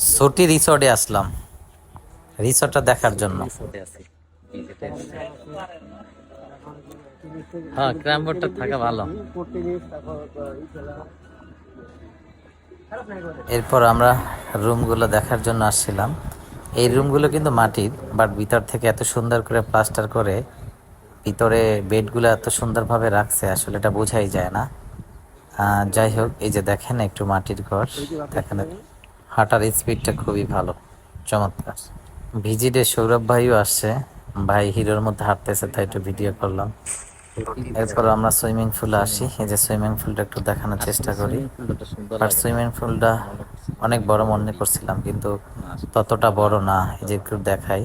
ছোটি রিসোর্টে আসলাম, রিসোর্টটা দেখার জন্য। রিসোর্টে আছি। হ্যাঁ, ক্র্যামবোর্ডটা থাকা ভালো। এরপর আমরা রুমগুলো দেখার জন্য আসছিলাম। এই রুমগুলো কিন্তু মাটির, বাট ভিতর থেকে এত সুন্দর করে প্লাস্টার করে ভিতরে বেডগুলো এত সুন্দরভাবে রাখছে, আসলে এটা বোঝাই যায় না। যাই হোক, এই যে দেখেন একটু মাটির ঘর, দেখেন হাঁটার স্পিডটা খুবই ভালো, চমৎকার। ভিজিটে সৌরভ ভাইও আসছে, ভাই হিরোর মধ্যে হাঁটতেছে, তাই একটু ভিডিও করলাম। এরপর আমরা সুইমিং পুলে আসি, এই যে সুইমিং পুলটা একটু দেখানোর চেষ্টা করি। আর সুইমিং পুলটা অনেক বড় মনে করছিলাম, কিন্তু ততটা বড় না, এই যে একটু দেখাই।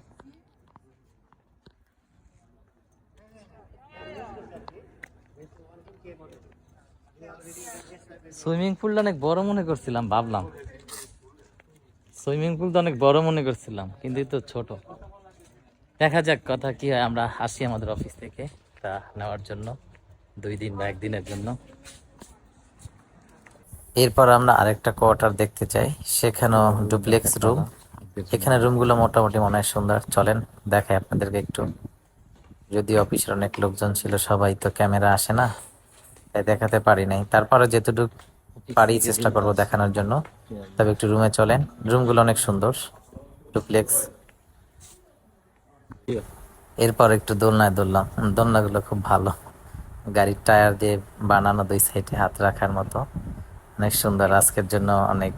সুইমিং পুলটা অনেক বড় মনে করছিলাম, ভাবলাম সুইমিং পুলটা অনেক বড় মনে করছিলাম, কিন্তু এই তো ছোট। দেখা যাক কথা কি হয়। আমরা আসি আমাদের অফিস থেকে তা নেওয়ার জন্য 2 দিন বা 1 দিনের জন্য। এরপর আমরা আরেকটা কোয়ার্টার দেখতে চাই, সেখানেও ডুপ্লেক্স রুম। এখানে রুমগুলো মোটামুটি মনে হয় সুন্দর। চলেন দেখাই আপনাদেরকে একটু। যদি অফিসের অনেক লোকজন ছিল, সবাই তো ক্যামেরা আসে না, তাই দেখাতে পারি নাই। তারপরে যেটুকু পারি চেষ্টা করব দেখানোর জন্য। তবে একটু রুমে চলেন, রুমগুলো অনেক সুন্দর, ডুপ্লেক্স। এরপর একটু দোলনায় দৌড়লাম, দোলনাগুলো খুব ভালো, গাড়ির টায়ার দিয়ে বানানো, 2 সাইডে হাত রাখার মতো, অনেক সুন্দর। আজকের জন্য অনেক